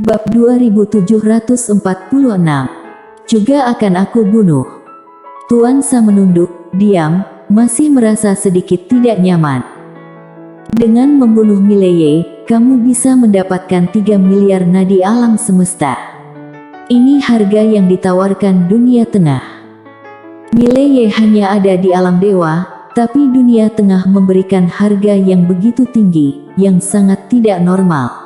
Bab 2746. Juga akan aku bunuh. Tuan Sa menunduk, diam, masih merasa sedikit tidak nyaman. Dengan membunuh Mileye, kamu bisa mendapatkan 3 miliar nadi alam semesta. Ini harga yang ditawarkan dunia tengah. Mileye hanya ada di alam dewa, tapi dunia tengah memberikan harga yang begitu tinggi, yang sangat tidak normal.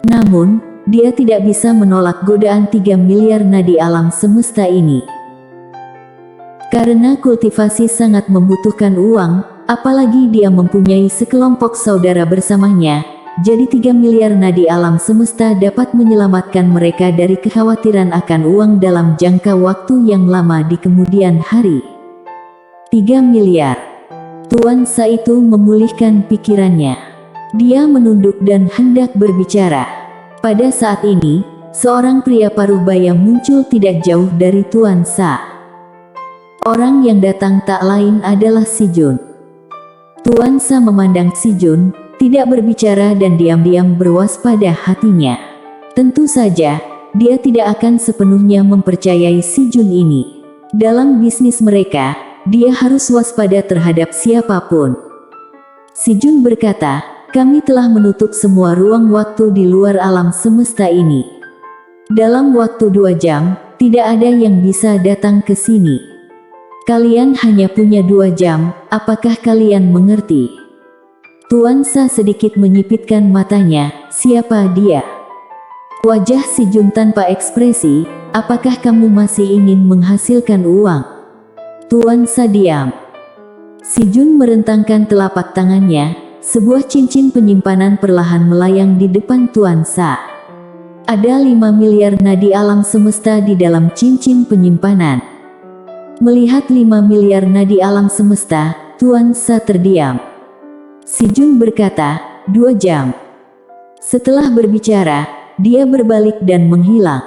Namun, dia tidak bisa menolak godaan 3 miliar nadi alam semesta ini. Karena kultivasi sangat membutuhkan uang, apalagi dia mempunyai sekelompok saudara bersamanya, jadi 3 miliar nadi alam semesta dapat menyelamatkan mereka dari kekhawatiran akan uang dalam jangka waktu yang lama di kemudian hari. 3 miliar. Tuan Sa itu memulihkan pikirannya. Dia menunduk dan hendak berbicara. Pada saat ini, seorang pria parubaya muncul tidak jauh dari Tuan Sa. Orang yang datang tak lain adalah Si Jun. Tuan Sa memandang Si Jun, tidak berbicara dan diam-diam berwaspada hatinya. Tentu saja, dia tidak akan sepenuhnya mempercayai Si Jun ini. Dalam bisnis mereka, dia harus waspada terhadap siapapun. Si Jun berkata, kami telah menutup semua ruang waktu di luar alam semesta ini. Dalam waktu 2 jam, tidak ada yang bisa datang ke sini. Kalian hanya punya 2 jam, apakah kalian mengerti? Tuan Sa sedikit menyipitkan matanya, siapa dia? Wajah Si Jun tanpa ekspresi, apakah kamu masih ingin menghasilkan uang? Tuan Sa diam. Si Jun merentangkan telapak tangannya. Sebuah cincin penyimpanan perlahan melayang di depan Tuan Sa. Ada 5 miliar nadi alam semesta di dalam cincin penyimpanan. Melihat 5 miliar nadi alam semesta, Tuan Sa terdiam. Si Jun berkata, 2 jam. Setelah berbicara, dia berbalik dan menghilang.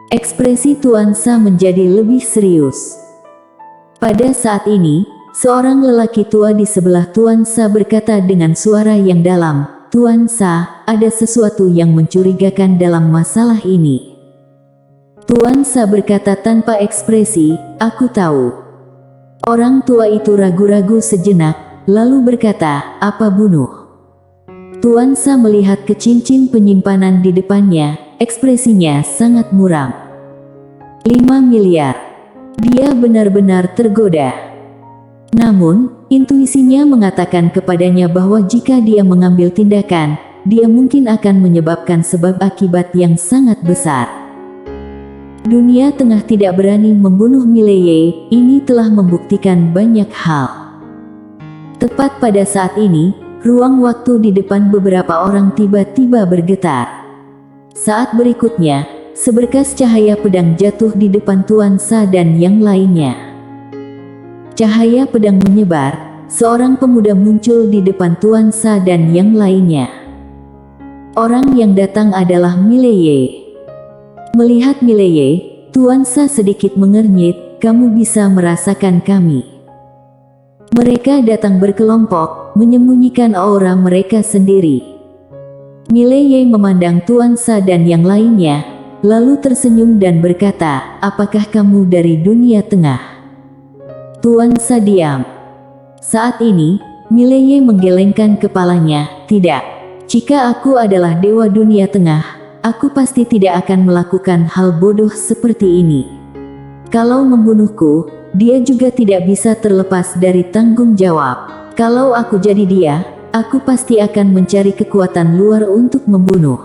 Ekspresi Tuan Sa menjadi lebih serius. Pada saat ini, seorang lelaki tua di sebelah Tuan Sa berkata dengan suara yang dalam, Tuan Sa, ada sesuatu yang mencurigakan dalam masalah ini. Tuan Sa berkata tanpa ekspresi, aku tahu. Orang tua itu ragu-ragu sejenak, lalu berkata, apa bunuh? Tuan Sa melihat ke cincin penyimpanan di depannya, ekspresinya sangat muram. 5 miliar. Dia benar-benar tergoda. Namun, intuisinya mengatakan kepadanya bahwa jika dia mengambil tindakan, dia mungkin akan menyebabkan sebab akibat yang sangat besar. Dunia tengah tidak berani membunuh Mileye, ini telah membuktikan banyak hal. Tepat pada saat ini, ruang waktu di depan beberapa orang tiba-tiba bergetar. Saat berikutnya, seberkas cahaya pedang jatuh di depan Tuan Sa dan yang lainnya. Cahaya pedang menyebar, seorang pemuda muncul di depan Tuan Sa dan yang lainnya. Orang yang datang adalah Mileye. Melihat Mileye, Tuan Sa sedikit mengernyit, kamu bisa merasakan kami. Mereka datang berkelompok, menyembunyikan aura mereka sendiri. Mileye memandang Tuan Sa dan yang lainnya, lalu tersenyum dan berkata, apakah kamu dari dunia tengah? Tuan Sa diam. Saat ini, Mileye menggelengkan kepalanya, tidak. Jika aku adalah dewa dunia tengah, aku pasti tidak akan melakukan hal bodoh seperti ini. Kalau membunuhku, dia juga tidak bisa terlepas dari tanggung jawab. Kalau aku jadi dia, aku pasti akan mencari kekuatan luar untuk membunuh.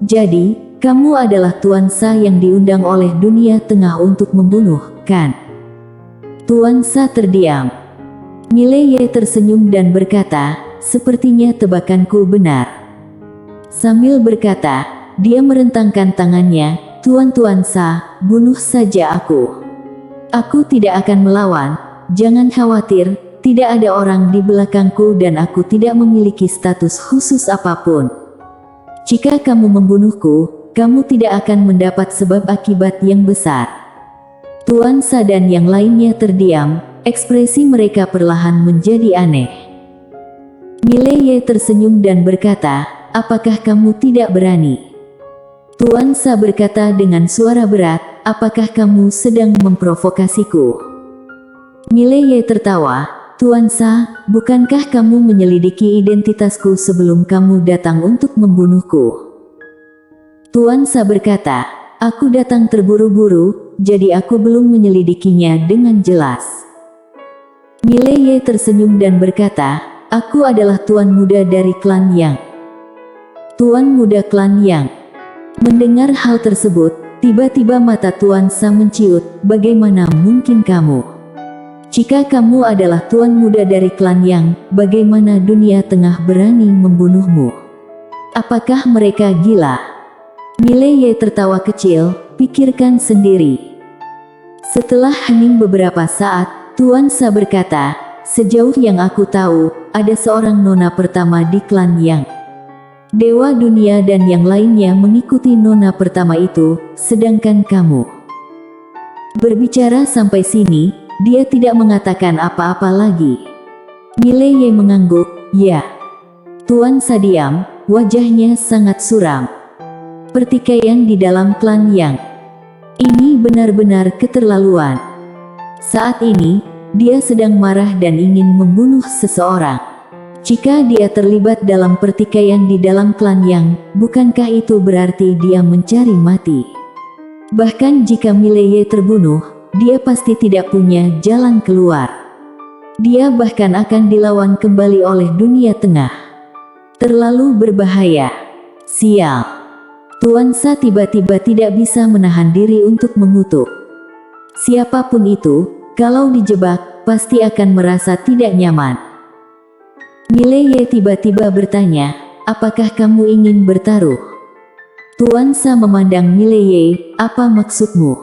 Jadi, kamu adalah Tuan Sa yang diundang oleh dunia tengah untuk membunuh, kan? Tuan Sa terdiam. Mileye tersenyum dan berkata, sepertinya tebakanku benar. Sambil berkata, dia merentangkan tangannya, Tuan Sa, bunuh saja aku. Aku tidak akan melawan, jangan khawatir, tidak ada orang di belakangku dan aku tidak memiliki status khusus apapun. Jika kamu membunuhku, kamu tidak akan mendapat sebab akibat yang besar. Tuan Sa dan yang lainnya terdiam, ekspresi mereka perlahan menjadi aneh. Mileye tersenyum dan berkata, apakah kamu tidak berani? Tuan Sa berkata dengan suara berat, apakah kamu sedang memprovokasiku? Mileye tertawa, Tuan Sa, bukankah kamu menyelidiki identitasku sebelum kamu datang untuk membunuhku? Tuan Sa berkata, aku datang terburu-buru, jadi aku belum menyelidikinya dengan jelas. Mileye tersenyum dan berkata, aku adalah tuan muda dari klan Yang. Tuan muda klan Yang. Mendengar hal tersebut, tiba-tiba mata Tuan Sa menciut, bagaimana mungkin kamu? Jika kamu adalah tuan muda dari klan Yang, bagaimana dunia tengah berani membunuhmu? Apakah mereka gila? Mileye tertawa kecil, pikirkan sendiri. Setelah hening beberapa saat, Tuan Sa berkata, sejauh yang aku tahu, ada seorang nona pertama di klan Yang. Dewa dunia dan yang lainnya mengikuti nona pertama itu, sedangkan kamu. Berbicara sampai sini, dia tidak mengatakan apa-apa lagi. Mileye mengangguk, ya. Tuan Sa diam, wajahnya sangat suram. Pertikaian di dalam klan Yang. Ini benar-benar keterlaluan. Saat ini, dia sedang marah dan ingin membunuh seseorang. Jika dia terlibat dalam pertikaian di dalam klan Yang, bukankah itu berarti dia mencari mati? Bahkan jika Mileye terbunuh, dia pasti tidak punya jalan keluar. Dia bahkan akan dilawan kembali oleh dunia tengah. Terlalu berbahaya. Sial. Tuan Sa tiba-tiba tidak bisa menahan diri untuk mengutuk. Siapapun itu, kalau dijebak, pasti akan merasa tidak nyaman. Mileye tiba-tiba bertanya, apakah kamu ingin bertaruh? Tuan Sa memandang Mileye, apa maksudmu?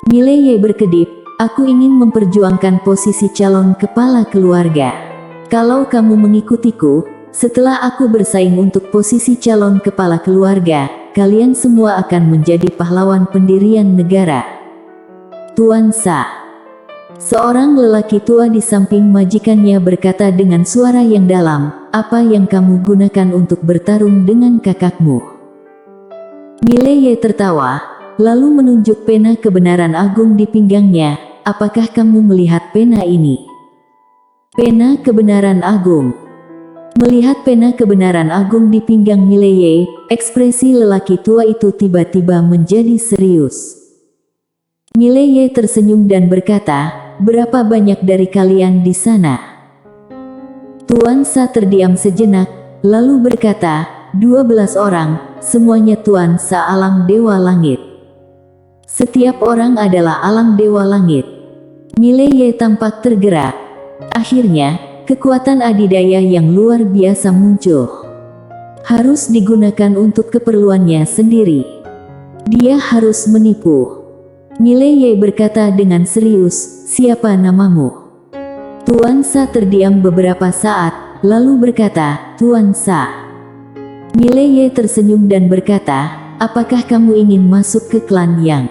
Mileye berkedip, aku ingin memperjuangkan posisi calon kepala keluarga. Kalau kamu mengikutiku, setelah aku bersaing untuk posisi calon kepala keluarga, kalian semua akan menjadi pahlawan pendirian negara. Tuan Sa. Seorang lelaki tua di samping majikannya berkata dengan suara yang dalam, apa yang kamu gunakan untuk bertarung dengan kakakmu? Mileye tertawa, lalu menunjuk pena kebenaran agung di pinggangnya, apakah kamu melihat pena ini? Pena kebenaran agung. Melihat pena kebenaran agung di pinggang Mileye, ekspresi lelaki tua itu tiba-tiba menjadi serius. Mileye tersenyum dan berkata, berapa banyak dari kalian di sana? Tuan Sa terdiam sejenak, lalu berkata, 12 orang, semuanya Tuan Sa alam dewa langit. Setiap orang adalah alam dewa langit. Mileye tampak tergerak. Akhirnya, kekuatan adidaya yang luar biasa muncul. Harus digunakan untuk keperluannya sendiri. Dia harus menipu. Mileye berkata dengan serius, siapa namamu? Tuan Sa terdiam beberapa saat, lalu berkata, Tuan Sa. Mileye tersenyum dan berkata, apakah kamu ingin masuk ke klan Yang?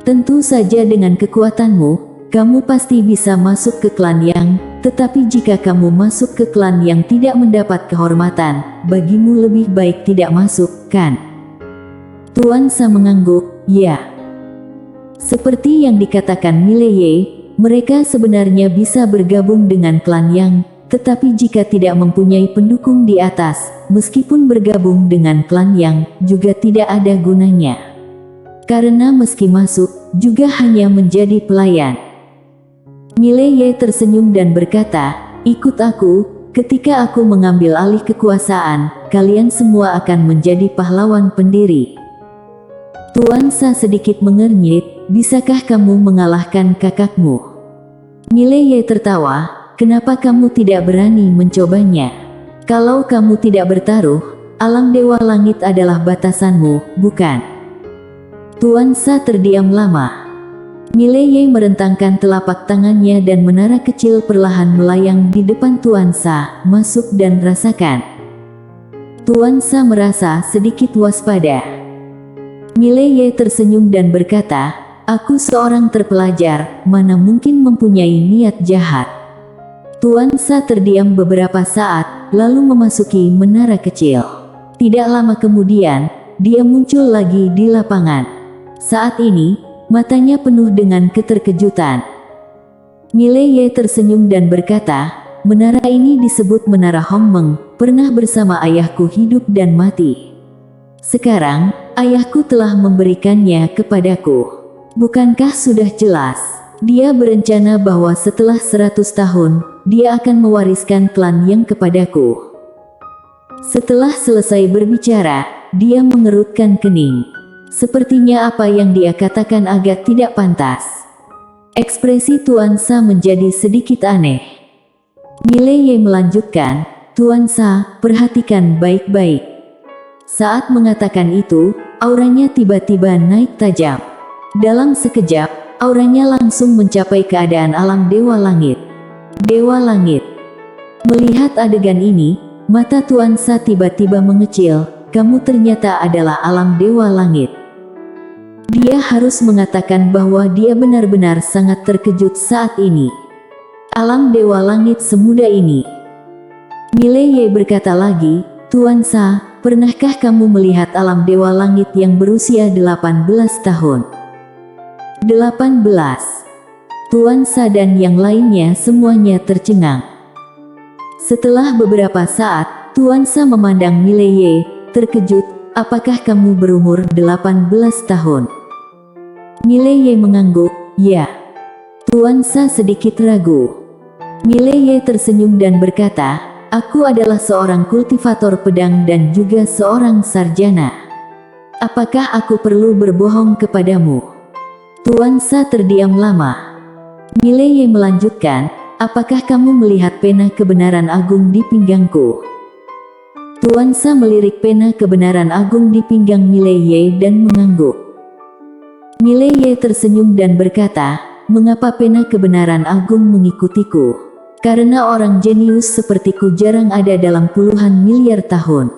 Tentu saja dengan kekuatanmu, kamu pasti bisa masuk ke klan Yang, tetapi jika kamu masuk ke klan yang tidak mendapat kehormatan, bagimu lebih baik tidak masuk, kan? Tuan Sa mengangguk, ya. Seperti yang dikatakan Mileye, mereka sebenarnya bisa bergabung dengan klan Yang, tetapi jika tidak mempunyai pendukung di atas, meskipun bergabung dengan klan Yang, juga tidak ada gunanya. Karena meski masuk, juga hanya menjadi pelayan. Mileye tersenyum dan berkata, ikut aku, ketika aku mengambil alih kekuasaan, kalian semua akan menjadi pahlawan pendiri. Tuan Sa sedikit mengernyit, bisakah kamu mengalahkan kakakmu? Mileye tertawa, kenapa kamu tidak berani mencobanya? Kalau kamu tidak bertaruh, alam dewa langit adalah batasanmu, bukan? Tuan Sa terdiam lama. Mileye merentangkan telapak tangannya dan menara kecil perlahan melayang di depan Tuan Sa, masuk dan rasakan. Tuan Sa merasa sedikit waspada. Mileye tersenyum dan berkata, aku seorang terpelajar, mana mungkin mempunyai niat jahat. Tuan Sa terdiam beberapa saat, lalu memasuki menara kecil. Tidak lama kemudian, dia muncul lagi di lapangan. Saat ini, matanya penuh dengan keterkejutan. Mileye tersenyum dan berkata, "Menara ini disebut Menara Hongmeng, pernah bersama ayahku hidup dan mati. Sekarang, ayahku telah memberikannya kepadaku. Bukankah sudah jelas? Dia berencana bahwa setelah 100 tahun, dia akan mewariskan klan yang kepadaku." Setelah selesai berbicara, dia mengerutkan kening. Sepertinya apa yang dia katakan agak tidak pantas. Ekspresi Tuan Sa menjadi sedikit aneh. Mileye melanjutkan, "Tuan Sa, perhatikan baik-baik." Saat mengatakan itu, auranya tiba-tiba naik tajam. Dalam sekejap, auranya langsung mencapai keadaan alam Dewa Langit. Dewa Langit. Melihat adegan ini, mata Tuan Sa tiba-tiba mengecil. "Kamu ternyata adalah alam Dewa Langit." Dia harus mengatakan bahwa dia benar-benar sangat terkejut saat ini. Alam Dewa Langit semudah ini. Mileye berkata lagi, "Tuan Sa, pernahkah kamu melihat alam Dewa Langit yang berusia 18 tahun? 18. Tuan Sa dan yang lainnya semuanya tercengang. Setelah beberapa saat, Tuan Sa memandang Mileye, terkejut, "Apakah kamu berumur 18 tahun? Mileye mengangguk, "Ya." Tuan Sa sedikit ragu. Mileye tersenyum dan berkata, "Aku adalah seorang kultivator pedang dan juga seorang sarjana. Apakah aku perlu berbohong kepadamu?" Tuan Sa terdiam lama. Mileye melanjutkan, "Apakah kamu melihat pena kebenaran agung di pinggangku?" Tuan Sa melirik pena kebenaran agung di pinggang Mileye dan mengangguk. Mileye tersenyum dan berkata, "Mengapa pena kebenaran agung mengikutiku? Karena orang jenius sepertiku jarang ada dalam puluhan miliar tahun.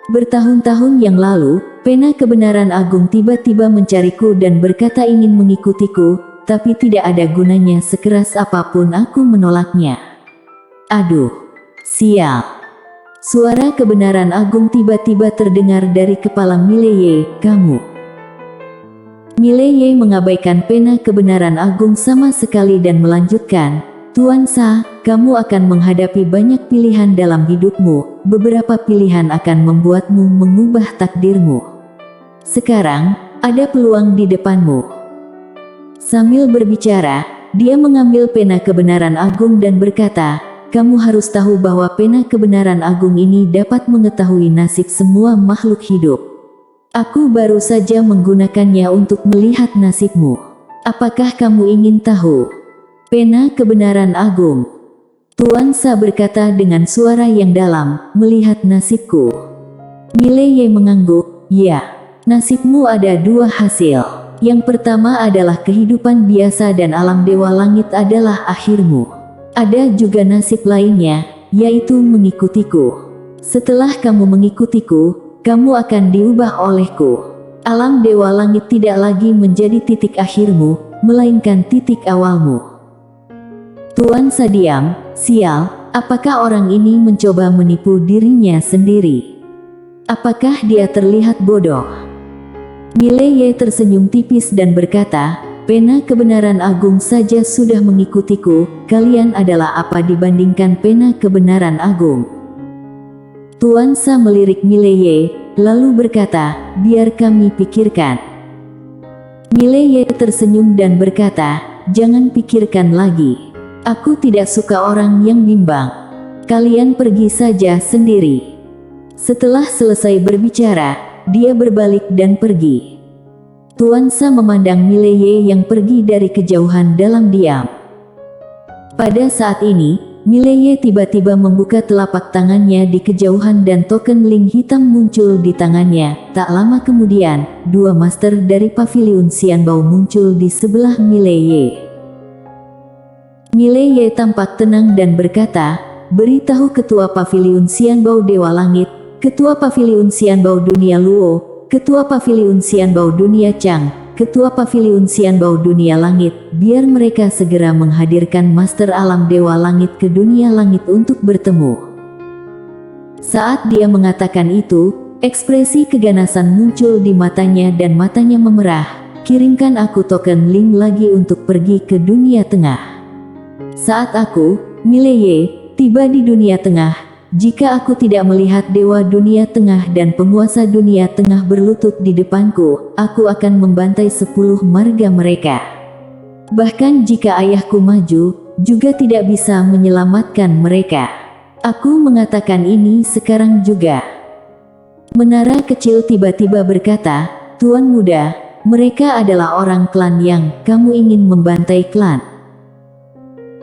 Bertahun-tahun yang lalu, pena kebenaran agung tiba-tiba mencariku dan berkata ingin mengikutiku, tapi tidak ada gunanya sekeras apapun aku menolaknya. Aduh, sial." Suara kebenaran agung tiba-tiba terdengar dari kepala Mileye, "Kamu." Mileye mengabaikan pena kebenaran agung sama sekali dan melanjutkan, "Tuan Sa, kamu akan menghadapi banyak pilihan dalam hidupmu, beberapa pilihan akan membuatmu mengubah takdirmu. Sekarang, ada peluang di depanmu." Sambil berbicara, dia mengambil pena kebenaran agung dan berkata, "Kamu harus tahu bahwa pena kebenaran agung ini dapat mengetahui nasib semua makhluk hidup. Aku baru saja menggunakannya untuk melihat nasibmu. Apakah kamu ingin tahu?" Pena kebenaran agung. Tuan Sa berkata dengan suara yang dalam, "Melihat nasibku." Mileye mengangguk, "Ya, nasibmu ada dua hasil. Yang pertama adalah kehidupan biasa dan alam Dewa Langit adalah akhirmu. Ada juga nasib lainnya, yaitu mengikutiku. Setelah kamu mengikutiku, kamu akan diubah olehku. Alam Dewa Langit tidak lagi menjadi titik akhirmu, melainkan titik awalmu." Tuan Sa diam. Sial, apakah orang ini mencoba menipu dirinya sendiri? Apakah dia terlihat bodoh? Mileye tersenyum tipis dan berkata, "Pena kebenaran agung saja sudah mengikutiku, kalian adalah apa dibandingkan pena kebenaran agung?" Tuan Sa melirik Mileye, lalu berkata, "Biar kami pikirkan." Mileye tersenyum dan berkata, "Jangan pikirkan lagi. Aku tidak suka orang yang bimbang. Kalian pergi saja sendiri." Setelah selesai berbicara, dia berbalik dan pergi. Tuan Sa memandang Mileye yang pergi dari kejauhan dalam diam. Pada saat ini, Mileye tiba-tiba membuka telapak tangannya di kejauhan dan token Ling hitam muncul di tangannya. Tak lama kemudian, dua master dari Paviliun Xianbao muncul di sebelah Mileye. Mileye tampak tenang dan berkata, "Beritahu Ketua Paviliun Xianbao Dewa Langit, Ketua Paviliun Xianbao Dunia Luo, Ketua Paviliun Xianbao Dunia Chang, Ketua Paviliun Xianbao Dunia Langit, biar mereka segera menghadirkan Master Alam Dewa Langit ke Dunia Langit untuk bertemu." Saat dia mengatakan itu, Ekspresi keganasan muncul di matanya dan matanya memerah. Kirimkan aku token link lagi untuk pergi ke dunia tengah. Saat aku, Mileye, tiba di dunia tengah, jika aku tidak melihat dewa dunia tengah dan penguasa dunia tengah berlutut di depanku, aku akan membantai 10 marga mereka. Bahkan jika ayahku maju, juga tidak bisa menyelamatkan mereka. Aku mengatakan ini sekarang juga. Menara kecil tiba-tiba berkata, Tuan muda, mereka adalah orang klan yang kamu ingin membantai klan.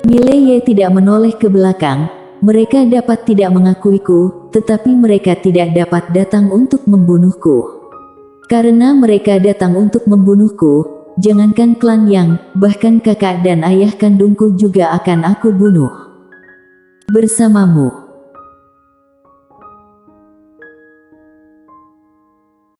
Mileye tidak menoleh ke belakang. Mereka dapat tidak mengakuiku, tetapi mereka tidak dapat datang untuk membunuhku. Karena mereka datang untuk membunuhku, jangankan klan yang, bahkan kakak dan ayah kandungku juga akan aku bunuh. Bersamamu.